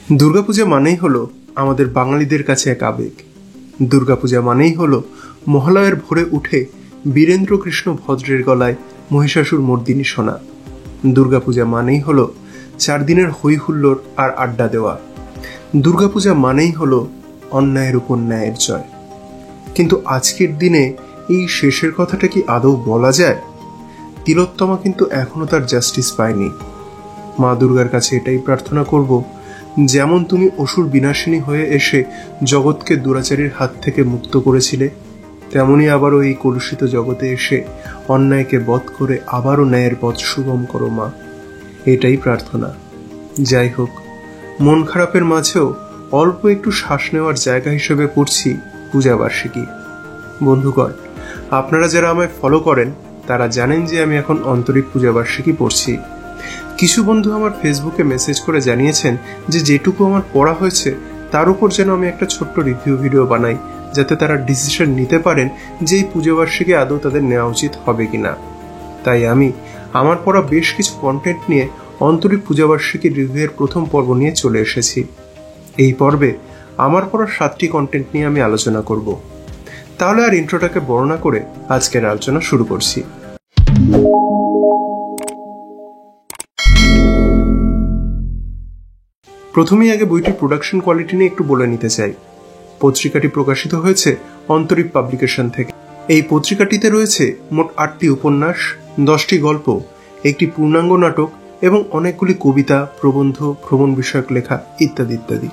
দুর্গাপূজা মানেই হলো আমাদের বাঙালিদের কাছে এক আবেগ। দুর্গাপূজা মানেই হলো মহালয়ার ভোরে উঠে বীরেন্দ্র কৃষ্ণ ভদ্রের গলায় মহিষাসুর মর্দিনী শোনা। দুর্গাপূজা মানেই হলো 4 দিনের হই হুল্লোড় আর আড্ডা দেওয়া। দুর্গাপূজা মানেই হলো অন্যায়ের উপর ন্যায়ের জয়। কিন্তু আজকের দিনে এই শেষের কথাটা কি আদৌ বলা যায়? তিলোত্তমা কিন্তু এখনো তার জাস্টিস পায়নি। মা দুর্গার কাছে এটাই প্রার্থনা করব, যেমন তুমি অসুর বিনাশিনী হয়ে এসে জগৎকে দুরাচারীর হাত থেকে মুক্ত করেছিলে, তেমনি আবারও এই কলুষিত জগতে এসে অন্যায়কে বধ করে আবারও ন্যায়ের পথ সুগম করো মা। এটাই প্রার্থনা। যাই হোক, মন খারাপের মাঝেও অল্প একটু শ্বাস নেওয়ার জায়গা হিসেবে পড়ছি পূজাবার্ষিকী। বন্ধুগণ, আপনারা যারা আমায় ফলো করেন তারা জানেন যে আমি এখন অন্তরিক পূজাবার্ষিকী পড়ছি। কিছু বন্ধু আমার ফেসবুকে মেসেজ করে জানিয়েছেন যে যেটুকু আমার পড়া হয়েছে তার উপর যেন আমি একটা ছোট্ট রিভিউ ভিডিও বানাই, যাতে তারা ডিসিশন নিতে পারেন যে এই পূজাবার্ষিকী আদৌ তাদের নেওয়া উচিত হবে কিনা। তাই আমি আমার পড়া বেশ কিছু কন্টেন্ট নিয়ে অন্তরিক পূজাবার্ষিকীর রিভিউয়ের প্রথম পর্ব নিয়ে চলে এসেছি। এই পর্বে আমার পড়া 7টি কন্টেন্ট নিয়ে আমি আলোচনা করব। তাহলে আর ইন্ট্রোটাকে বর্ণনা করে আজকের আলোচনা শুরু করছি। প্রথমেই আগে বইটির প্রোডাকশন কোয়ালিটি নিয়ে একটু বলে নিতে চাই। পত্রিকাটি প্রকাশিত হয়েছে অন্তরিক পাবলিকেশন থেকে। এই পত্রিকাটিতে রয়েছে মোট 8টি উপন্যাস, 10টি গল্প, একটি পূর্ণাঙ্গ নাটক এবং অনেকগুলি কবিতা, প্রবন্ধ, ভ্রমণ বিষয়ক লেখা ইত্যাদি ইত্যাদি।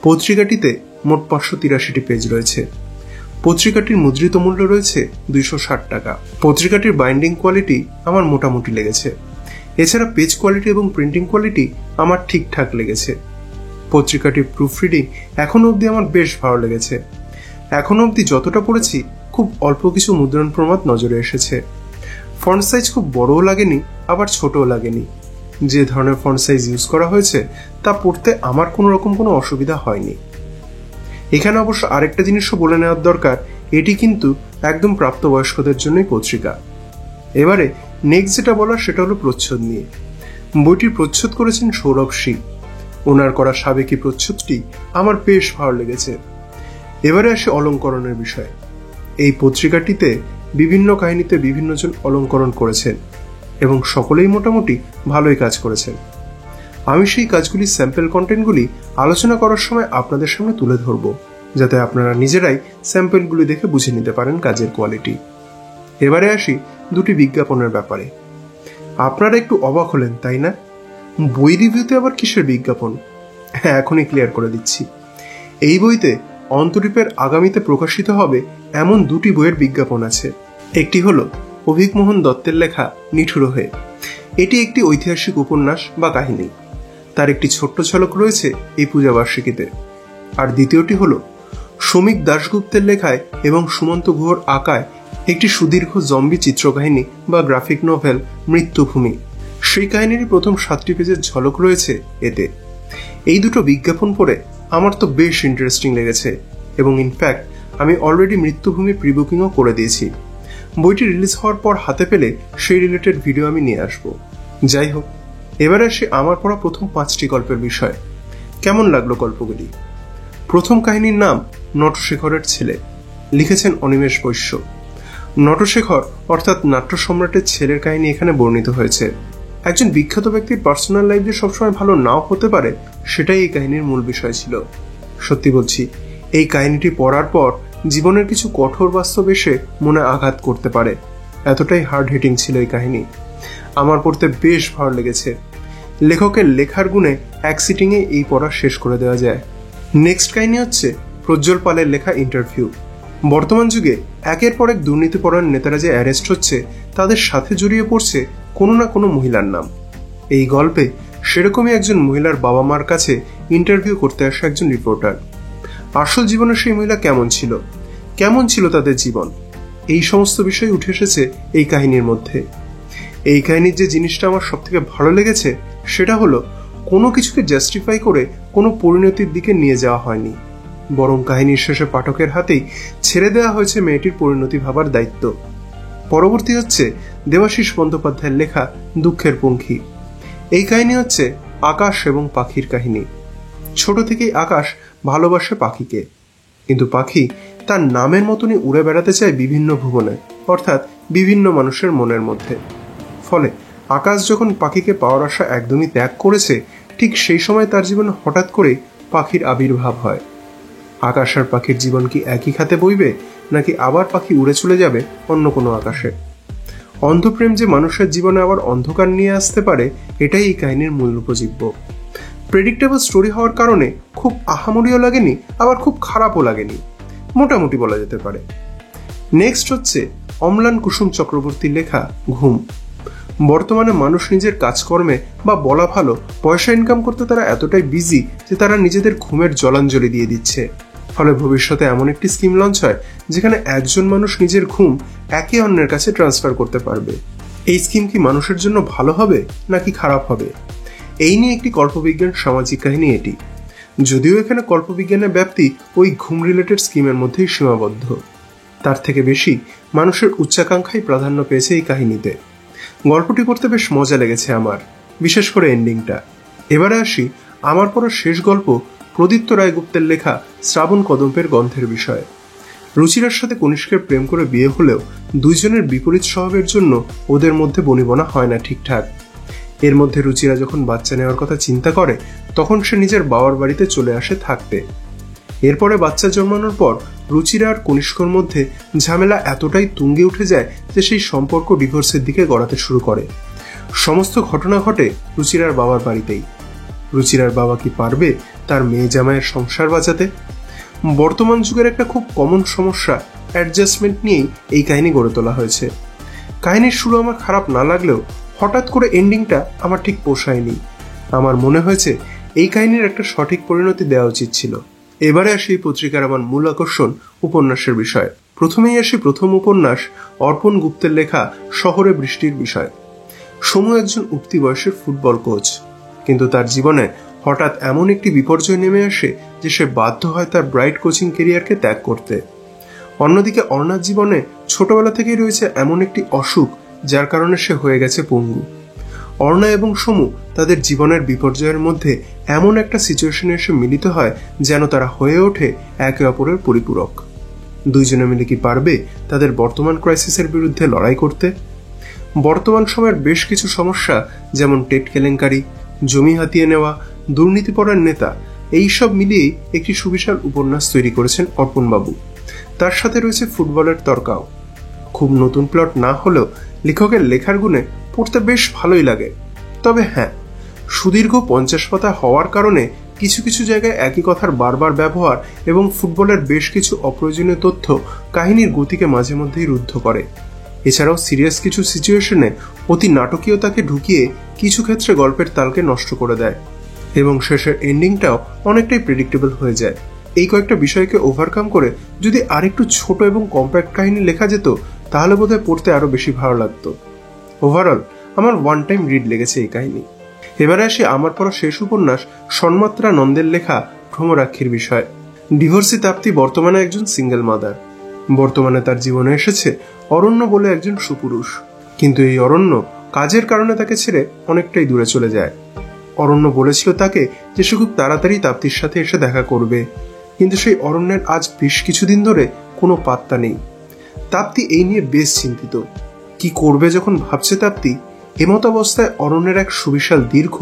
পত্রিকাটিতে মোট 583টি পেজ রয়েছে। পত্রিকাটির মুদ্রিত মূল্য রয়েছে 260 টাকা। পত্রিকাটির বাইন্ডিং কোয়ালিটি আমার মোটামুটি লেগেছে। এছাড়া পেজ কোয়ালিটি এবং প্রিন্টিং কোয়ালিটি আমার ঠিকঠাক লেগেছে। পত্রিকাটির প্রুফ রিডিং এখনো অবধি আমার বেশ ভালো লেগেছে। এখনো অবধি যতটা পড়েছি খুব অল্প কিছু মুদ্রণ প্রমাদ নজরে এসেছে। ফন্ট সাইজ খুব বড়ও লাগেনি, আবার ছোটও লাগেনি। যে ধরনের ফন্ট সাইজ ইউজ করা হয়েছে তা পড়তে আমার কোনো রকম কোনো অসুবিধা হয়নি। এখানে অবশ্য আরেকটা জিনিসও বলে নেওয়ার দরকার, এটি কিন্তু একদম প্রাপ্তবয়স্কদের জন্যই পত্রিকা। এবারে নেক্সট যেটা বলার সেটা হলো প্রচ্ছদ নিয়ে। বইটির প্রচ্ছদ করেছেন সৌরভ সি। ওনার করা সাবেকি প্রচ্ছদটি আমার বেশ ভালো লেগেছে। এবারে আসে অলঙ্করণের বিষয়। এই পত্রিকাটিতে বিভিন্ন কাহিনীতে বিভিন্ন জন অলঙ্করণ করেছেন এবং সকলেই মোটামুটি ভালোই কাজ করেছেন। আমি সেই কাজগুলির স্যাম্পল কন্টেন্টগুলি আলোচনা করার সময় আপনাদের সামনে তুলে ধরব, যাতে আপনারা নিজেরাই স্যাম্পলগুলি দেখে বুঝে নিতে পারেন কাজের কোয়ালিটি। এবারে আসি দুটি বিজ্ঞাপনের ব্যাপারে। আপনারা একটু অবাক হলেন তাই না? বই রিভিউতে আবার কিসের বিজ্ঞাপন? হ্যাঁ, এখনই ক্লিয়ার করে দিচ্ছি। এই বইতে অন্তরীপের আগামীতে প্রকাশিত হবে এমন 2টি বইয়ের বিজ্ঞাপন আছে। একটি হলো অভিকমোহন দত্তের লেখা নিঠুর হয়ে। এটি একটি ঐতিহাসিক উপন্যাস বা কাহিনী। তার একটি ছোট্ট ঝলক রয়েছে এই পূজাবার্ষিকীতে। আর দ্বিতীয়টি হলো শ্রমিক দাশগুপ্তের লেখায় এবং সুমন্ত গুহর আঁকায় একটি সুদীর্ঘ জম্বি চিত্রকাহিনী বা গ্রাফিক নোভেল মৃত্যুভূমি। সেই কাহিনীরই প্রথম 7টি পেজের ঝলক রয়েছে এতে। এই দুটো বিজ্ঞাপন পড়ে আমার তো বেশ ইন্টারেস্টিং লেগেছে এবং ইনফ্যাক্ট আমি অলরেডি মৃত্যুভূমির প্রি বুকিংও করে দিয়েছি। বইটি রিলিজ হওয়ার পর হাতে পেলে সেই রিলেটেড ভিডিও আমি নিয়ে আসব। যাই হোক, এবারে আসি আমার পড়া প্রথম 5টি গল্পের বিষয়। কেমন লাগলো গল্পগুলি? প্রথম কাহিনীর নাম নটশেখরের ছেলে। লিখেছেন অনিমেষ বৈশ্য। নটশেখর অর্থাৎ নাট্য সম্রাটের ছেলের কাহিনী এখানে বর্ণিত হয়েছে। একজন বিখ্যাত ব্যক্তির পার্সোনাল লাইফ যে সবসময় ভালো নাও হতে পারে, সেটাই এই কাহিনীর মূল বিষয় ছিল। সত্যি বলছি, এই কাহিনীটি পড়ার পর জীবনের কিছু কঠোর বাস্তব এসে মনে আঘাত করতে পারে, এতটাই হার্ড হিটিং ছিল এই কাহিনী। আমার পড়তে বেশ ভালো লেগেছে। লেখকের লেখার গুণে এক সিটিংয়ে এই পড়া শেষ করে দেওয়া যায়। নেক্সট কাহিনী হচ্ছে প্রজ্জ্বল পালের লেখা ইন্টারভিউ। বর্তমান যুগে একের পর এক দুর্নীতিপরায়ণ নেতারা যে অ্যারেস্ট হচ্ছে, তাদের সাথে জড়িয়ে পড়ছে কোনো না কোনো মহিলার নাম। এই গল্পে সেরকমই একজন মহিলার বাবা মার কাছে ইন্টারভিউ করতে আসা একজন রিপোর্টার। আসল জীবনে সেই মহিলা কেমন ছিল তাদের জীবন, এই সমস্ত বিষয় উঠে এসেছে এই কাহিনীর মধ্যে। এই কাহিনীর যে জিনিসটা আমার সব থেকে ভালো লেগেছে সেটা হলো কোনো কিছুকে জাস্টিফাই করে কোনো পরিণতির দিকে নিয়ে যাওয়া হয়নি, বরং কাহিনীর শেষে পাঠকের হাতেই ছেড়ে দেওয়া হয়েছে মেয়েটির পরিণতি ভাবার দায়িত্ব। পরবর্তী হচ্ছে দেবাশিস বন্দ্যোপাধ্যায়ের লেখা দুঃখের পঙ্খী। এই কাহিনী হচ্ছে আকাশ এবং পাখির কাহিনী। ছোট থেকেই আকাশ ভালোবাসে পাখিকে, কিন্তু পাখি তার নামের মতনই উড়ে বেড়াতে চায় বিভিন্ন ভুবনে, অর্থাৎ বিভিন্ন মানুষের মনের মধ্যে। ফলে আকাশ যখন পাখিকে পাওয়ার আশা একদমই ত্যাগ করেছে, ঠিক সেই সময় তার জীবনে হঠাৎ করে পাখির আবির্ভাব হয়। আকাশ আর পাখির জীবন কি একই খাতে বইবে, নাকি আবার পাখি উড়ে চলে যাবে অন্য কোনো আকাশে? অন্ধপ্রেম যে মানুষের জীবনে আবার অন্ধকার নিয়ে আসতে পারে, এটাই এই কাহিনীর মূল উপজীব্য। প্রেডিক্টেবল স্টোরি হওয়ার কারণে খুব আহামরিও লাগেনি, আবার খুব খারাপও লাগেনি, মোটামুটি বলা যেতে পারে। নেক্সট হচ্ছে অম্লান কুসুম চক্রবর্তীর লেখা ঘুম। বর্তমানে মানুষ নিজের কাজকর্মে, বা বলা ভালো পয়সা ইনকাম করতে তারা এতটাই বিজি যে তারা নিজেদের ঘুমের জলাঞ্জলি দিয়ে দিচ্ছে। ফলে ভবিষ্যতে এমন একটি স্কিম লঞ্চ হয় যেখানে একজন মানুষ নিজের ঘুম একে অন্যের কাছে ট্রান্সফার করতে পারবে। এই স্কিম কি মানুষের জন্য ভালো হবে নাকি খারাপ হবে, এই নিয়ে একটি কল্পবিজ্ঞান সামাজিক কাহিনী এটি। যদিও এখানে কল্পবিজ্ঞানের ব্যাপ্তি ওই ঘুম রিলেটেড স্কিমের মধ্যেই সীমাবদ্ধ, তার থেকে বেশি মানুষের উচ্চাকাঙ্ক্ষাই প্রাধান্য পেয়েছে এই কাহিনীতে। গল্পটি পড়তে বেশ মজা লেগেছে আমার, বিশেষ করে এন্ডিংটা। এবারে আসি আমার পড়া শেষ গল্প প্রদীপ্ত রায়গুপ্তের লেখা শ্রাবণ কদম্বের গন্ধের বিষয়ে। রুচিরার সাথে কনিষ্কের প্রেম করে বিয়ে হলেও দুইজনের বিপরীত স্বভাবের জন্য ওদের মধ্যে বনিবনা হয় না ঠিকঠাক। এর মধ্যে রুচিরা যখন বাচ্চা নেওয়ার কথা চিন্তা করে, তখন সে নিজের বাবার বাড়িতে চলে আসে থাকতে। এরপরে বাচ্চা জন্মানোর পর রুচিরা আর কনিষ্কর মধ্যে ঝামেলা এতটাই তুঙ্গে উঠে যায় যে সেই সম্পর্ক ডিভোর্সের দিকে গড়াতে শুরু করে। সমস্ত ঘটনা ঘটে রুচিরার বাবার বাড়িতেই। রুচিরার বাবা কি পারবে তার মেয়ে জামাইয়ের সংসার বাঁচাতে? বর্তমান যুগের একটা খুব কমন সমস্যা অ্যাডজাস্টমেন্ট নিয়েই এই কাহিনী গড়ে তোলা হয়েছে। কাহিনীর শুরু আমার খারাপ না লাগলেও হঠাৎ করে এন্ডিংটা আমার ঠিক পোষায়নি। আমার মনে হয়েছে এই কাহিনীর একটা সঠিক পরিণতি দেওয়া উচিত ছিল। এবারে আসি এই পত্রিকার আমার মূল আকর্ষণ উপন্যাসের বিষয়। প্রথমেই আসি প্রথম উপন্যাস অর্পণ গুপ্তের লেখা শহরে বৃষ্টির বিষয়। সমু একজন উঠতি বয়সের ফুটবল কোচ, কিন্তু তার জীবনে হঠাৎ এমন একটি বিপর্যয় নেমে আসে যে সে বাধ্য হয় তার ব্রাইট কোচিং কেরিয়ারকে ত্যাগ করতে। অন্যদিকে অর্ণার জীবনে ছোটবেলা থেকেই রয়েছে এমন একটি অসুখ যার কারণে সে হয়ে গেছে পঙ্গু। অর্ণা এবং সমু তাদের জীবনের বিপর্যয়ের মধ্যে এমন একটা সিচুয়েশনে এসে মিলিত হয় যেন তারা হয়ে ওঠে একে অপরের পরিপূরক। দুইজনে মিলে কি পারবে তাদের বর্তমান ক্রাইসিসের বিরুদ্ধে লড়াই করতে? বর্তমান সময়ের বেশ কিছু সমস্যা, যেমন টেট কেলেঙ্কারি, জমি হাতিয়ে নেওয়া, দুর্নীতিপরায়ণ নেতা, এইসব মিলিয়েই একটি সুবিশাল উপন্যাস তৈরি করেছেন অর্পণবাবু। তার সাথে রয়েছে ফুটবলের তর্কাও। খুব নতুন প্লট না হলেও লেখকের লেখার গুণে পড়তে বেশ ভালোই লাগে। তবে হ্যাঁ, সুদীর্ঘ 50 পাতা হওয়ার কারণে কিছু কিছু জায়গায় একই কথার বারবার ব্যবহার এবং ফুটবলের বেশ কিছু অপ্রয়োজনীয় তথ্য কাহিনীর গতিকে মাঝে মধ্যেই রুদ্ধ করে। এছাড়াও সিরিয়াস কিছু সিচুয়েশনে অতি নাটকীয়তাকে ঢুকিয়ে কিছু ক্ষেত্রে গল্পের তালকে নষ্ট করে দেয়, এবং শেষের এন্ডিংটাও অনেকটাই প্রেডিক্টেবল হয়ে যায়। এই কয়েকটা বিষয়কে ওভারকাম করে যদি আরেকটু ছোট এবং কম্প্যাক্ট কাহিনী লেখা যেত, তাহলে বোধহয় পড়তে আরো বেশি ভালো লাগতো। ওভারঅল আমার ওয়ান টাইম রিড লেগেছে এই কাহিনী। এবারে আসি আমার পড়া শেষ উপন্যাস সন্মাত্রা নন্দের লেখা ভ্রমরাক্ষীর বিষয়। ডিভোর্সি তাপ্তি বর্তমানে একজন সিঙ্গেল মাদার। বর্তমানে তার জীবনে এসেছে অরণ্য বলে একজন সুপুরুষ, কিন্তু এই অরণ্য কাজের কারণে তাকে ছেড়ে অনেকটাই দূরে চলে যায়। অরণ্য বলেছিল তাকে যে সে খুব তাড়াতাড়ি তাপ্তির সাথে এসে দেখা করবে, কিন্তু সেই অরণ্যের আজ বেশ কিছুদিন ধরে কোনো পাত্তা নেই। তাপ্তি এই নিয়ে বেশ চিন্তিত। কি করবে যখন ভাবছে তাপ্তি, এমত অবস্থায় অরণ্যের এক সুবিশাল দীর্ঘ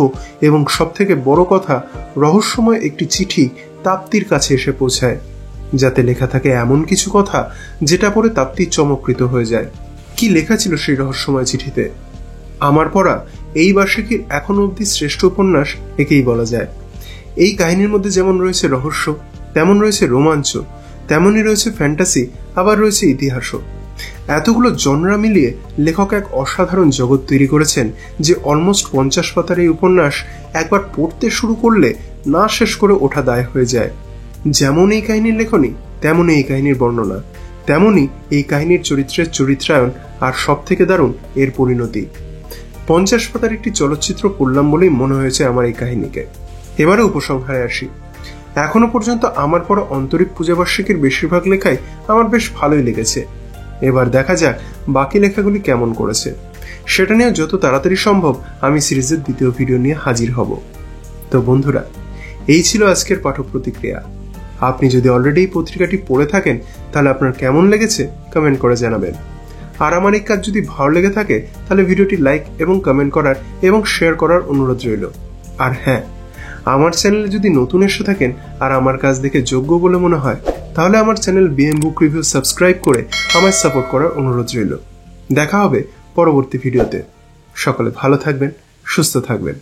এবং সব থেকে বড় কথা রহস্যময় একটি চিঠি তাপ্তির কাছে এসে পৌঁছায়, যাতে লেখা থাকে এমন কিছু কথা যেটা পড়ে তাপ্তি চমকৃত হয়ে যায়। কি লেখা ছিল সেই রহস্যময় চিঠিতে? আমার পড়া এই বার্ষিকীর এখনো অবধি শ্রেষ্ঠ উপন্যাস একেই বলা যায়। এই কাহিনীর মধ্যে যেমন রয়েছে রহস্য, তেমন রয়েছে রোমাঞ্চ, তেমনই রয়েছে ফ্যান্টাসি, আবার রয়েছে ইতিহাসও। এতগুলো জনরা মিলিয়ে লেখক এক অসাধারণ জগৎ তৈরি করেছেন যে অলমোস্ট 50 পাতার এই উপন্যাস একবার পড়তে শুরু করলে না শেষ করে ওঠা দায় হয়ে যায়। যেমন এই কাহিনীর লেখনী, তেমনই এই কাহিনীর বর্ণনা, তেমনই এই কাহিনীর চরিত্রের চরিত্রায়ন, আর সব থেকে দারুণ এর পরিণতি। 50 পাতার একটি চলচ্চিত্র পড়লাম বলেই মনে হয়েছে আমার এই কাহিনীকে। এবারে উপসংহারে আসি। এখনো পর্যন্ত আমার পড়া অন্তরিক পূজাবার্ষিকীর বেশিরভাগ লেখাই আমার বেশ ভালোই লেগেছে। এবার দেখা যাক বাকি লেখাগুলি কেমন করেছে। সেটা নিয়ে যত তাড়াতাড়ি সম্ভব আমি সিরিজের দ্বিতীয় ভিডিও নিয়ে হাজির হব। তো বন্ধুরা, এই ছিল আজকের পাঠক প্রতিক্রিয়া। আপনি যদি অলরেডি এই পত্রিকাটি পড়ে থাকেন তাহলে আপনার কেমন লেগেছে কমেন্ট করে জানাবেন। আর আমার এই কাজ যদি ভালো লেগে থাকে তাহলে ভিডিওটি লাইক এবং কমেন্ট করার এবং শেয়ার করার অনুরোধ রইল। আর হ্যাঁ, আমার চ্যানেলে যদি নতুন এসে থাকেন আর আমার কাজ দেখে যোগ্য বলে মনে হয় তাহলে আমার চ্যানেল বিএম বুক রিভিউ সাবস্ক্রাইব করে আমায় সাপোর্ট করার অনুরোধ রইল। দেখা হবে পরবর্তী ভিডিওতে। সকলে ভালো থাকবেন, সুস্থ থাকবেন।